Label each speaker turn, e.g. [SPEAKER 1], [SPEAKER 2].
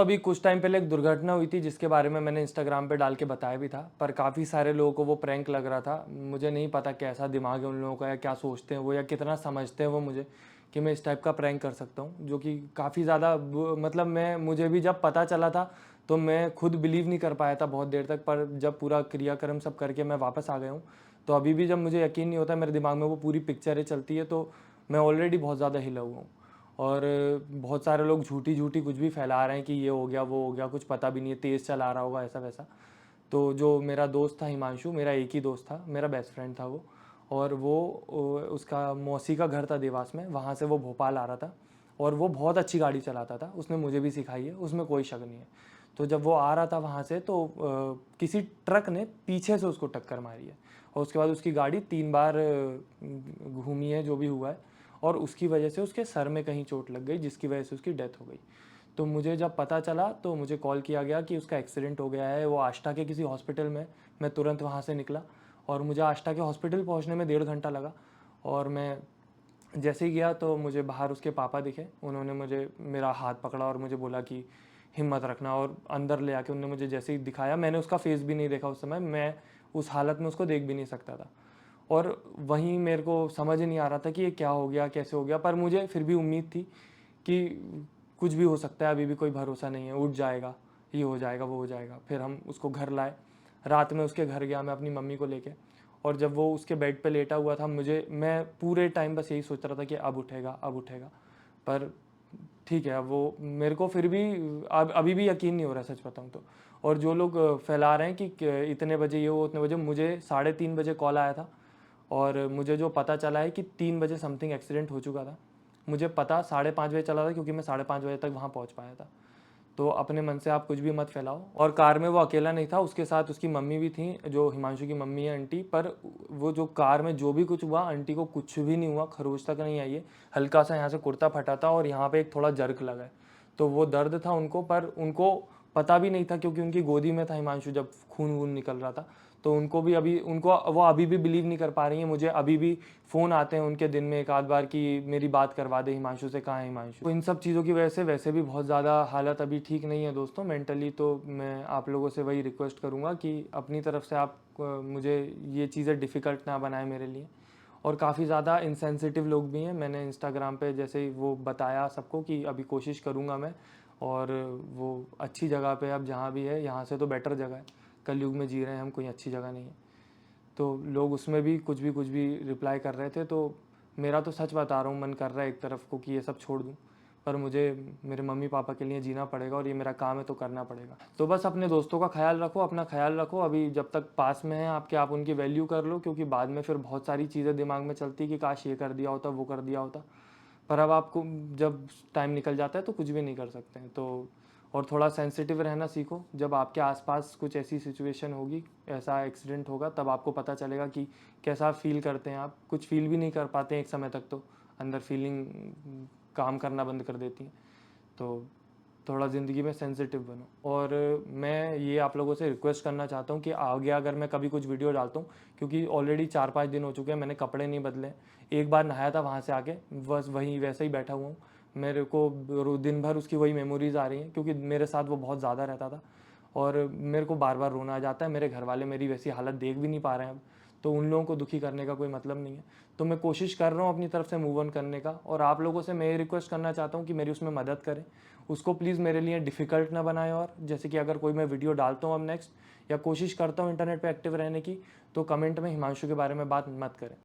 [SPEAKER 1] अभी कुछ टाइम पहले एक दुर्घटना हुई थी जिसके बारे में मैंने इंस्टाग्राम पे डाल के बताया भी था, पर काफ़ी सारे लोगों को वो प्रैंक लग रहा था। मुझे नहीं पता कैसा दिमाग है उन लोगों का, या क्या सोचते हैं वो, या कितना समझते हैं वो मुझे कि मैं इस टाइप का प्रैंक कर सकता हूँ, जो कि काफ़ी ज़्यादा मतलब मुझे भी जब पता चला था तो मैं खुद बिलीव नहीं कर पाया था बहुत देर तक, पर जब पूरा क्रियाक्रम सब करके मैं वापस आ गया हूँ तो अभी भी जब मुझे यकीन नहीं होता, मेरे दिमाग में वो पूरी पिक्चरें चलती है, तो मैं ऑलरेडी बहुत ज़्यादा हिला हुआ हूँ। और बहुत सारे लोग झूठी झूठी कुछ भी फैला रहे हैं कि ये हो गया वो हो गया, कुछ पता भी नहीं है, तेज़ चला रहा होगा ऐसा वैसा। तो जो मेरा दोस्त था हिमांशु, मेरा एक ही दोस्त था, मेरा बेस्ट फ्रेंड था वो, और वो उसका मौसी का घर था देवास में, वहाँ से वो भोपाल आ रहा था, और वो बहुत अच्छी गाड़ी चलाता था, उसने मुझे भी सिखाई है, उसमें कोई शक नहीं है। तो जब वो आ रहा था वहाँ से तो किसी ट्रक ने पीछे से उसको टक्कर मारी है, और उसके बाद उसकी गाड़ी 3 बार घूमी है, जो भी हुआ है, और उसकी वजह से उसके सर में कहीं चोट लग गई, जिसकी वजह से उसकी डेथ हो गई। तो मुझे जब पता चला तो मुझे कॉल किया गया कि उसका एक्सीडेंट हो गया है, वो आष्टा के किसी हॉस्पिटल में। मैं तुरंत वहाँ से निकला और मुझे आष्टा के हॉस्पिटल पहुँचने में 1.5 घंटा लगा। और मैं जैसे ही गया तो मुझे बाहर उसके पापा दिखे, उन्होंने मुझे मेरा हाथ पकड़ा और मुझे बोला कि हिम्मत रखना, और अंदर ले आके उन्होंने मुझे जैसे ही दिखाया, मैंने उसका फेस भी नहीं देखा उस समय, मैं उस हालत में उसको देख भी नहीं सकता था। और वहीं मेरे को समझ नहीं आ रहा था कि ये क्या हो गया, कैसे हो गया, पर मुझे फिर भी उम्मीद थी कि कुछ भी हो सकता है, अभी भी कोई भरोसा नहीं है, उठ जाएगा, ये हो जाएगा वो हो जाएगा। फिर हम उसको घर लाए, रात में उसके घर गया मैं अपनी मम्मी को लेके, और जब वो उसके बेड पे लेटा हुआ था, मैं पूरे टाइम बस यही सोच रहा था कि अब उठेगा अब उठेगा। पर ठीक है, अब वो मेरे को फिर भी अब अभी भी यकीन नहीं हो रहा सच बताऊँ तो। और जो लोग फैला रहे हैं कि इतने बजे ये हो उतने बजे, मुझे 3:30 बजे कॉल आया था, और मुझे जो पता चला है कि 3 बजे समथिंग एक्सीडेंट हो चुका था। मुझे पता 5:30 बजे चला था, क्योंकि मैं 5:30 बजे तक वहाँ पहुँच पाया था। तो अपने मन से आप कुछ भी मत फैलाओ। और कार में वो अकेला नहीं था, उसके साथ उसकी मम्मी भी थी, जो हिमांशु की मम्मी है आंटी। पर वो जो कार में जो भी कुछ हुआ, आंटी को कुछ भी नहीं हुआ, खरोच तक नहीं आई है। हल्का सा यहाँ से कुर्ता फटा था और यहाँ पे एक थोड़ा जर्क लगा है, तो वो दर्द था उनको, पर उनको पता भी नहीं था, क्योंकि उनकी गोदी में था हिमांशु जब खून वून निकल रहा था। तो उनको भी अभी उनको वो अभी भी बिलीव नहीं कर पा रही हैं। मुझे अभी भी फ़ोन आते हैं उनके दिन में एक आध बार कि मेरी बात करवा दे हिमांशु से, कहाँ है हिमांशु। तो इन सब चीज़ों की वजह से वैसे भी बहुत ज़्यादा हालत अभी ठीक नहीं है दोस्तों मेंटली। तो मैं आप लोगों से वही रिक्वेस्ट करूँगा कि अपनी तरफ से आप मुझे ये चीज़ें डिफ़िकल्ट ना बनाएं मेरे लिए। और काफ़ी ज़्यादा इंसेंसिटिव लोग भी हैं, मैंने इंस्टाग्राम पे जैसे ही वो बताया सबको कि अभी कोशिश करूँगा मैं, और वो अच्छी जगह पे अब जहाँ भी है, यहाँ से तो बेटर जगह है, कलयुग में जी रहे हैं हम, कोई अच्छी जगह नहीं है। तो लोग उसमें भी कुछ भी रिप्लाई कर रहे थे, तो मेरा तो सच बता रहा हूँ मन कर रहा है एक तरफ को कि ये सब छोड़ दूँ, पर मुझे मेरे मम्मी पापा के लिए जीना पड़ेगा, और ये मेरा काम है तो करना पड़ेगा। तो बस अपने दोस्तों का ख्याल रखो, अपना ख्याल रखो, अभी जब तक पास में है आपके, आप उनकी वैल्यू कर लो, क्योंकि बाद में फिर बहुत सारी चीज़ें दिमाग में चलती कि काश ये कर दिया होता, वो कर दिया होता। पर अब आपको जब टाइम निकल जाता है तो कुछ भी नहीं कर सकते हैं। तो और थोड़ा सेंसिटिव रहना सीखो, जब आपके आसपास कुछ ऐसी सिचुएशन होगी, ऐसा एक्सीडेंट होगा, तब आपको पता चलेगा कि कैसा फील करते हैं आप। कुछ फील भी नहीं कर पाते हैं एक समय तक, तो अंदर फीलिंग काम करना बंद कर देती हैं। तो थोड़ा ज़िंदगी में सेंसिटिव बनो। और मैं ये आप लोगों से रिक्वेस्ट करना चाहता हूँ कि आगे अगर मैं कभी कुछ वीडियो डालता हूँ, क्योंकि ऑलरेडी 4-5 दिन हो चुके हैं, मैंने कपड़े नहीं बदले। एक बार नहाया था वहाँ से आके, बस वहीं वैसे ही बैठा हुआ हूँ। मेरे को दिन भर उसकी वही मेमोरीज़ आ रही हैं, क्योंकि मेरे साथ वो बहुत ज़्यादा रहता था, और मेरे को बार बार रोना आ जाता है। मेरे घर वाले मेरी वैसी हालत देख भी नहीं पा रहे हैं अब, तो उन लोगों को दुखी करने का कोई मतलब नहीं है। तो मैं कोशिश कर रहा हूँ अपनी तरफ से मूव ऑन करने का, और आप लोगों से मैं ये रिक्वेस्ट करना चाहता हूँ कि मेरी उसमें मदद करें। उसको प्लीज़ मेरे लिए डिफ़िकल्ट ना बनाएं। और जैसे कि अगर कोई मैं वीडियो डालता हूँ अब नेक्स्ट, या कोशिश करता हूँ इंटरनेट पे एक्टिव रहने की, तो कमेंट में हिमांशु के बारे में बात मत करें।